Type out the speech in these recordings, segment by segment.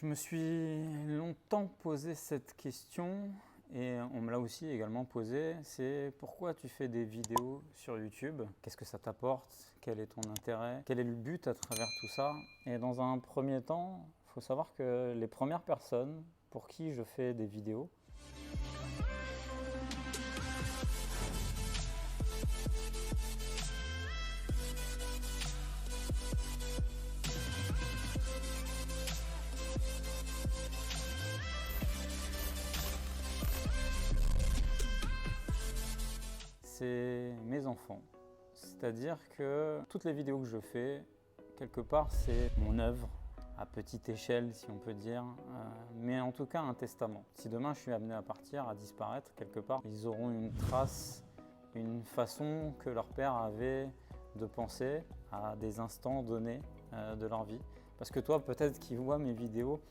Je me suis longtemps posé cette question et on me l'a aussi également posé, c'est pourquoi tu fais des vidéos sur YouTube? Qu'est-ce que ça t'apporte? Quel est ton intérêt? Quel est le but à travers tout ça? Et dans un premier temps, il faut savoir que les premières personnes pour qui je fais des vidéos, c'est mes enfants. C'est-à-dire que toutes les vidéos que je fais, quelque part, c'est mon œuvre, à petite échelle, si on peut dire, mais en tout cas un testament. Si demain je suis amené à partir, à disparaître, quelque part, ils auront une trace, une façon que leur père avait de penser à des instants donnés de leur vie. Parce que toi, peut-être qui vois mes vidéos,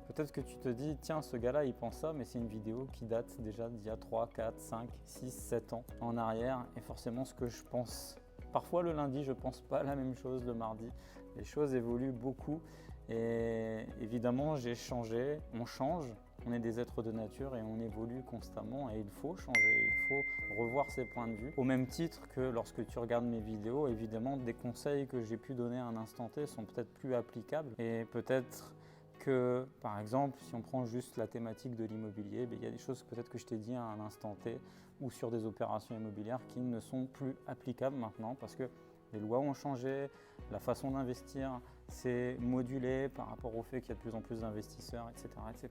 peut-être que tu te dis, tiens, ce gars-là, il pense ça, mais c'est une vidéo qui date déjà d'il y a 3, 4, 5, 6, 7 ans en arrière. Et forcément, ce que je pense, parfois le lundi, je ne pense pas la même chose le mardi. Les choses évoluent beaucoup et évidemment, j'ai changé, on change. On est des êtres de nature et on évolue constamment et il faut changer, il faut revoir ses points de vue. Au même titre que lorsque tu regardes mes vidéos, évidemment, des conseils que j'ai pu donner à un instant T sont peut-être plus applicables et peut-être que, par exemple, si on prend juste la thématique de l'immobilier, il y a des choses peut-être que je t'ai dit à un instant T ou sur des opérations immobilières qui ne sont plus applicables maintenant parce que les lois ont changé, la façon d'investir s'est modulée par rapport au fait qu'il y a de plus en plus d'investisseurs, etc., etc.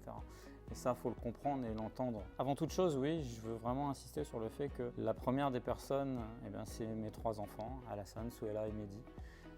Et ça, il faut le comprendre et l'entendre. Avant toute chose, oui, je veux vraiment insister sur le fait que la première des personnes, c'est mes 3 enfants, Alassane, Souela et Mehdi.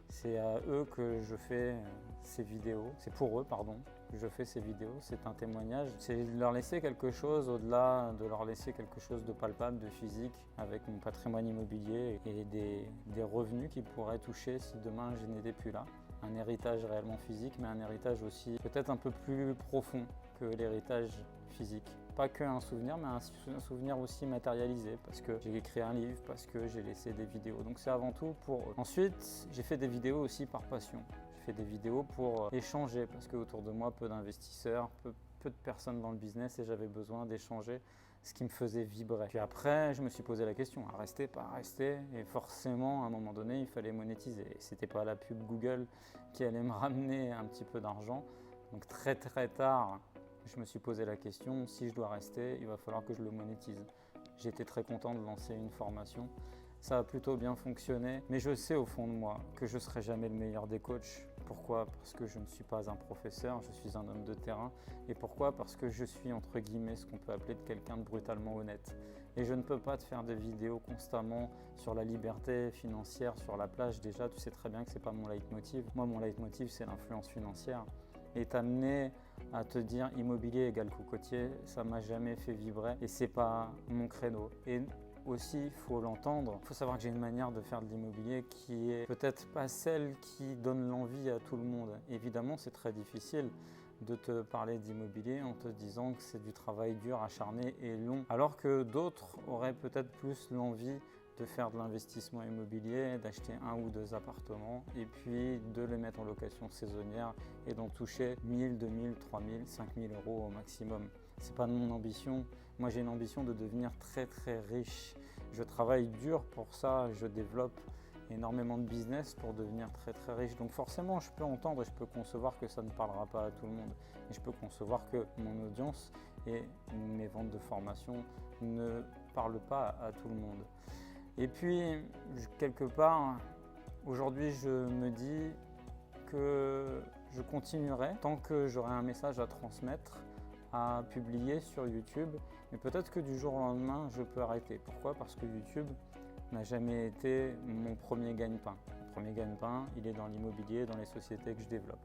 C'est à eux que je fais ces vidéos, c'est pour eux, pardon, que je fais ces vidéos, c'est un témoignage. C'est de leur laisser quelque chose au-delà de leur laisser quelque chose de palpable, de physique, avec mon patrimoine immobilier et des revenus qu'ils pourraient toucher si demain je n'étais plus là. Un héritage réellement physique, mais un héritage aussi peut-être un peu plus profond que l'héritage physique. Pas qu'un souvenir, mais un souvenir aussi matérialisé, parce que j'ai écrit un livre, parce que j'ai laissé des vidéos. Donc c'est avant tout pour eux. Ensuite, j'ai fait des vidéos aussi par passion. J'ai fait des vidéos pour échanger, parce qu'autour de moi, peu d'investisseurs, peu de personnes dans le business, et j'avais besoin d'échanger ce qui me faisait vibrer. Puis après, je me suis posé la question, à rester, pas à rester, et forcément, à un moment donné, il fallait monétiser. Et c'était pas la pub Google qui allait me ramener un petit peu d'argent. Donc très tard, je me suis posé la question, si je dois rester, il va falloir que je le monétise. J'étais très content de lancer une formation. Ça a plutôt bien fonctionné, mais je sais au fond de moi que je ne serai jamais le meilleur des coachs. Pourquoi? Parce que je ne suis pas un professeur, je suis un homme de terrain. Et pourquoi? Parce que je suis entre guillemets ce qu'on peut appeler de quelqu'un de brutalement honnête. Et je ne peux pas te faire des vidéos constamment sur la liberté financière, sur la plage. Déjà, tu sais très bien que ce n'est pas mon leitmotiv. Moi, mon leitmotiv, c'est l'influence financière. Et t'amener à te dire immobilier égale cocotier, ça m'a jamais fait vibrer et c'est pas mon créneau. Et aussi, il faut l'entendre, il faut savoir que j'ai une manière de faire de l'immobilier qui est peut-être pas celle qui donne l'envie à tout le monde. Évidemment, c'est très difficile de te parler d'immobilier en te disant que c'est du travail dur, acharné et long, alors que d'autres auraient peut-être plus l'envie de faire de l'investissement immobilier, d'acheter 1 ou 2 appartements et puis de les mettre en location saisonnière et d'en toucher 1000, 2000, 3000, 5000 euros au maximum. C'est pas mon ambition. Moi, j'ai une ambition de devenir très riche. Je travaille dur pour ça, je développe énormément de business pour devenir très riche. Donc forcément, je peux entendre et je peux concevoir que ça ne parlera pas à tout le monde. Et je peux concevoir que mon audience et mes ventes de formation ne parlent pas à tout le monde. Et puis, quelque part, aujourd'hui, je me dis que je continuerai tant que j'aurai un message à transmettre, à publier sur YouTube. Mais peut-être que du jour au lendemain, je peux arrêter. Pourquoi? Parce que YouTube n'a jamais été mon premier gagne-pain. Mon premier gagne-pain, il est dans l'immobilier, dans les sociétés que je développe.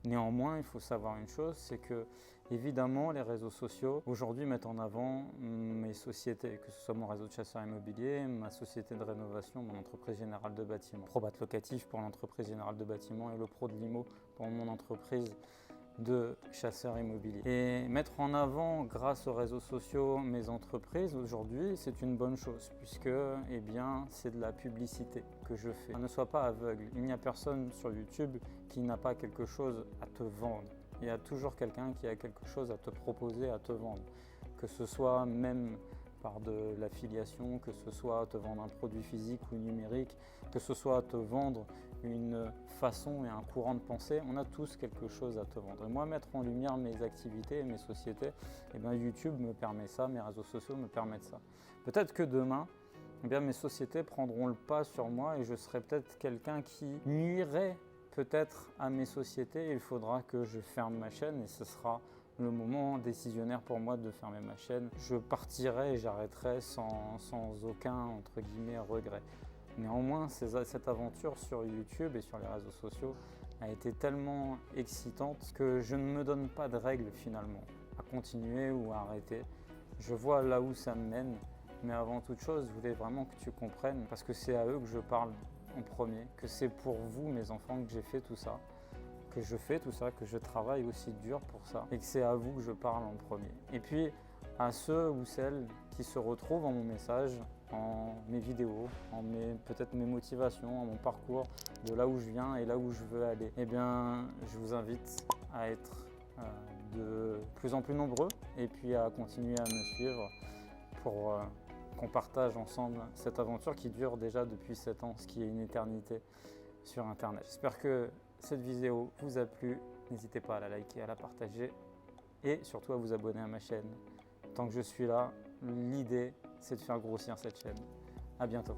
Néanmoins, il faut savoir une chose, c'est que évidemment les réseaux sociaux aujourd'hui mettent en avant mes sociétés, que ce soit mon réseau de chasseurs immobiliers, ma société de rénovation, mon entreprise générale de bâtiment, Probat Locatif pour l'entreprise générale de bâtiment et le Pro de l'Imo pour mon entreprise de chasseurs immobiliers. Et mettre en avant, grâce aux réseaux sociaux, mes entreprises, aujourd'hui, c'est une bonne chose, puisque c'est de la publicité que je fais. Ne sois pas aveugle. Il n'y a personne sur YouTube qui n'a pas quelque chose à te vendre. Il y a toujours quelqu'un qui a quelque chose à te proposer, à te vendre. Que ce soit même par de l'affiliation, que ce soit te vendre un produit physique ou numérique, que ce soit te vendre une façon et un courant de pensée, on a tous quelque chose à te vendre. Et moi, mettre en lumière mes activités et mes sociétés, eh bien, YouTube me permet ça, mes réseaux sociaux me permettent ça. Peut-être que demain, eh bien, mes sociétés prendront le pas sur moi et je serai peut-être quelqu'un qui nuirait peut-être à mes sociétés. Il faudra que je ferme ma chaîne et ce sera le moment décisionnaire pour moi de fermer ma chaîne. Je partirai et j'arrêterai sans aucun, entre guillemets, regret. Néanmoins, cette aventure sur YouTube et sur les réseaux sociaux a été tellement excitante que je ne me donne pas de règles finalement, à continuer ou à arrêter. Je vois là où ça me mène, mais avant toute chose, je voulais vraiment que tu comprennes, parce que c'est à eux que je parle en premier, que c'est pour vous, mes enfants, que j'ai fait tout ça. Que je fais tout ça, que je travaille aussi dur pour ça et que c'est à vous que je parle en premier. Et puis à ceux ou celles qui se retrouvent en mon message, en mes vidéos, en peut-être mes motivations, en mon parcours, de là où je viens et là où je veux aller, eh bien je vous invite à être de plus en plus nombreux et puis à continuer à me suivre pour qu'on partage ensemble cette aventure qui dure déjà depuis 7 ans, ce qui est une éternité sur Internet. J'espère que cette vidéo vous a plu, n'hésitez pas à la liker, à la partager et surtout à vous abonner à ma chaîne. Tant que je suis là, l'idée c'est de faire grossir cette chaîne. À bientôt.